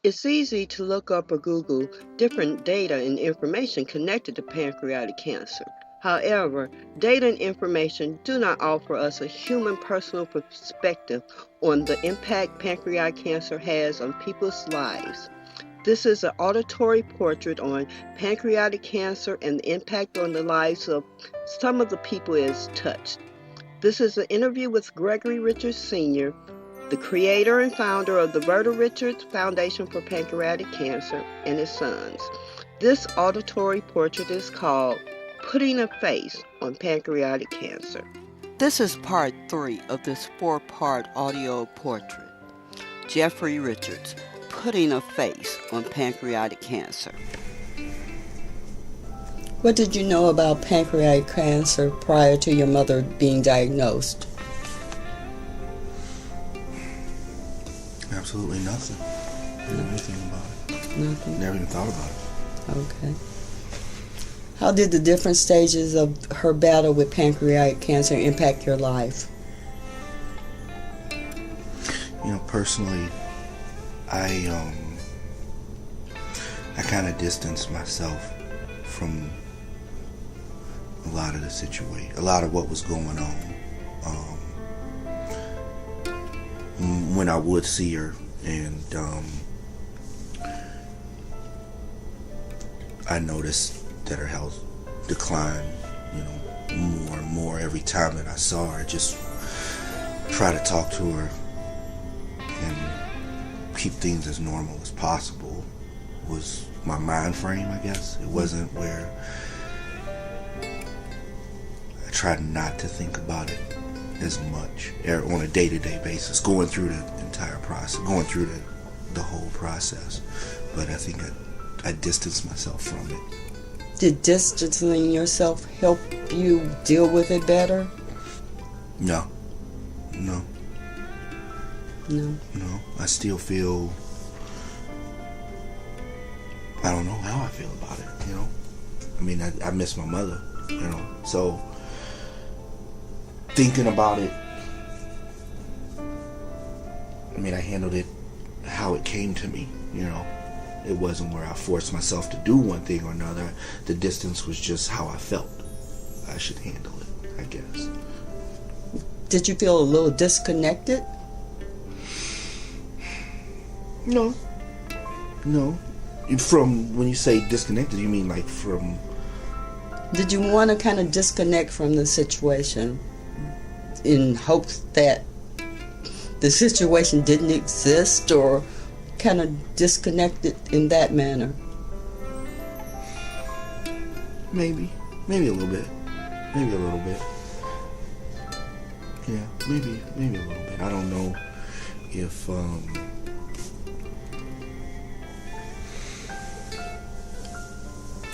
It's easy to look up or Google different data and information connected to pancreatic cancer. However, data and information do not offer us a human personal perspective on the impact pancreatic cancer has on people's lives. This is an auditory portrait on pancreatic cancer and the impact on the lives of some of the people it has touched. This is an interview with Gregory Richards Sr., the creator and founder of the Verta Richards Foundation for Pancreatic Cancer, and his sons. This auditory portrait is called Putting a Face on Pancreatic Cancer. This is part 3 of this 4-part audio portrait. Geoffery Richards, Putting a Face on Pancreatic Cancer. What did you know about pancreatic cancer prior to your mother being diagnosed? Absolutely nothing. Didn't know anything about it. Nothing? Never even thought about it. Okay. How did the different stages of her battle with pancreatic cancer impact your life? You know, personally, I kind of distanced myself from a lot of the situation, a lot of what was going on. When I would see her, and I noticed that her health declined, more and more every time that I saw her. Just try to talk to her and keep things as normal as possible was my mind frame, I guess. It wasn't where I tried not to think about it as much on a day-to-day basis, going through the entire process, going through the whole process. But I think I distanced myself from it. Did distancing yourself help you deal with it better? No. I still feel, I don't know how I feel about it, I mean, I miss my mother, so thinking about it, I mean, I handled it how it came to me, It wasn't where I forced myself to do one thing or another. The distance was just how I felt I should handle it, I guess. Did you feel a little disconnected? No. From, when you say disconnected, you mean like from... Did you want to kind of disconnect from the situation in hopes that the situation didn't exist, or kind of disconnected in that manner? Maybe a little bit. Yeah, maybe a little bit. I don't know if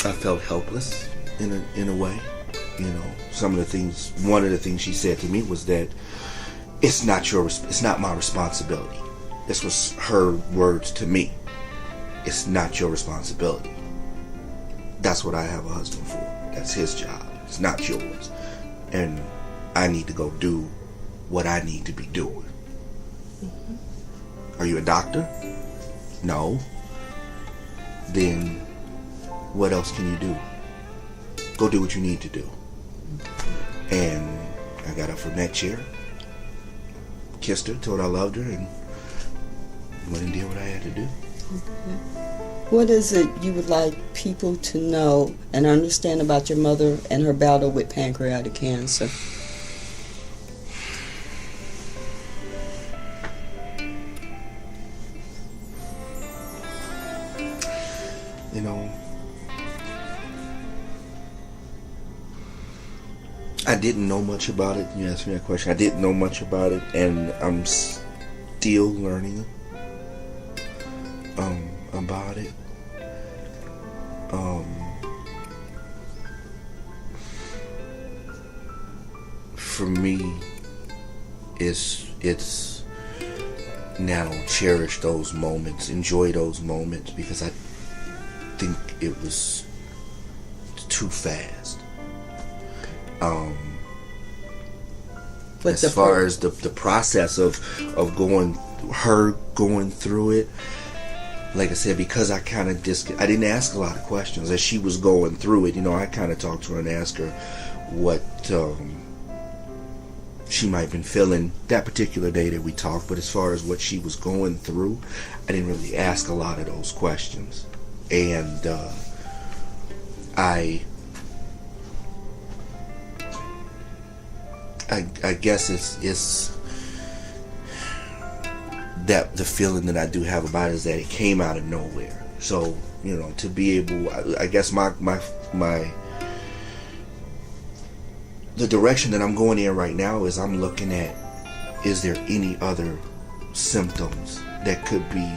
I felt helpless in a way. One of the things she said to me was that it's not my responsibility. This was her words to me. It's not your responsibility. That's what I have a husband for. That's his job. It's not yours. And I need to go do what I need to be doing. Mm-hmm. Are you a doctor? No. Then what else can you do? Go do what you need to do. And I got up from that chair, kissed her, told her I loved her, and went and did what I had to do. Okay. What is it you would like people to know and understand about your mother and her battle with pancreatic cancer? I didn't know much about it. You asked me that question. I didn't know much about it, and I'm still learning about it. For me, it's now cherish those moments, enjoy those moments, because I think it was too fast. As far as the process of going through it, like I said, because I kind of I didn't ask a lot of questions as she was going through it. I kind of talked to her and asked her what she might have been feeling that particular day that we talked. But as far as what she was going through, I didn't really ask a lot of those questions. And I guess it's that the feeling that I do have about it is that it came out of nowhere. So to be able, I guess my the direction that I'm going in right now is I'm looking at, is there any other symptoms that could be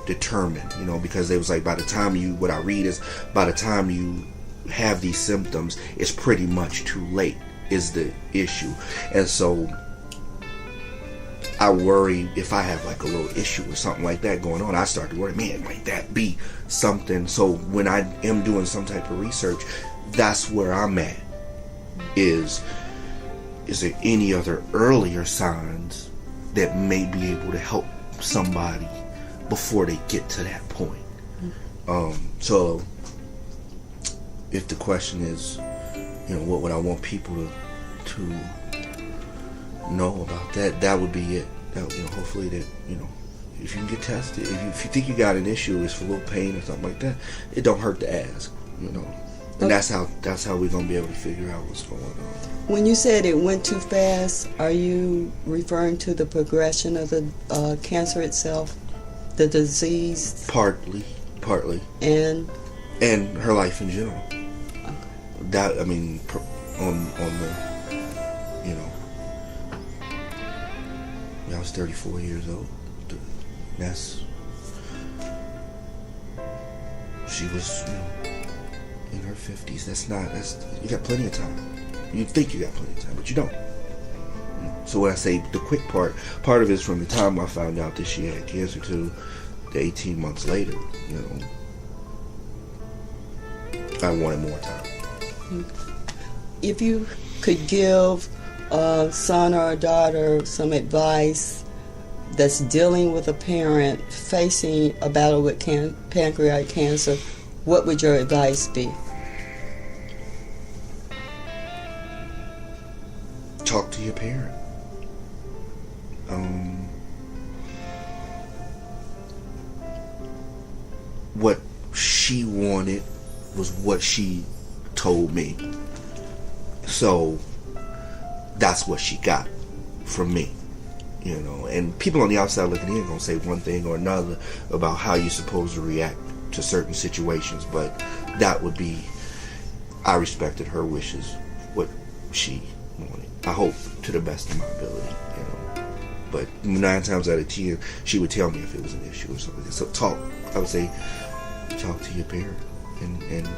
determined? Because they was like, by the time what I read is, by the time you have these symptoms, it's pretty much too late is the issue. And so I worry if I have like a little issue or something like that going on, I start to worry, man, might that be something? So when I am doing some type of research, that's where I'm at. Is there any other earlier signs that may be able to help somebody before they get to that point? So if the question is, what would I want people to know about that, that would be it. That, hopefully that, if you can get tested, if you think you got an issue, it's for a little pain or something like that, it don't hurt to ask, And that's how we're gonna be able to figure out what's going on. When you said it went too fast, are you referring to the progression of the cancer itself, the disease? Partly, and her life in general. Okay. That on the, I was 34 years old. She was, in her 50s. You got plenty of time. You think you got plenty of time, but you don't. So when I say the quick part of it is from the time I found out that she had cancer to the 18 months later, I wanted more time. If you could give a son or a daughter some advice that's dealing with a parent facing a battle with pancreatic cancer, what would your advice be? Talk to your parent. What she wanted was what she told me. So that's what she got from me. And people on the outside looking in are going to say one thing or another about how you're supposed to react to certain situations, but that would be, I respected her wishes, what she wanted. I hope to the best of my ability, But 9 times out of 10, she would tell me if it was an issue or something. So I would say, talk to your parent, and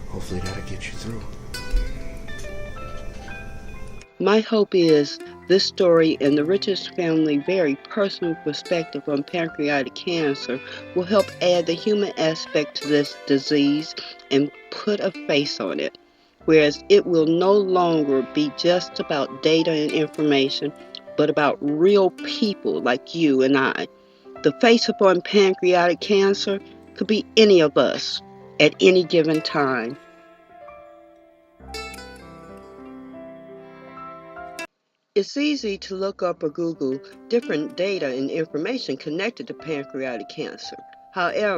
hopefully that'll get you through. My hope is this story and the Richards family very personal perspective on pancreatic cancer will help add the human aspect to this disease and put a face on it, whereas it will no longer be just about data and information, but about real people like you and I. The face upon pancreatic cancer could be any of us at any given time. It's easy to look up or Google different data and information connected to pancreatic cancer. However,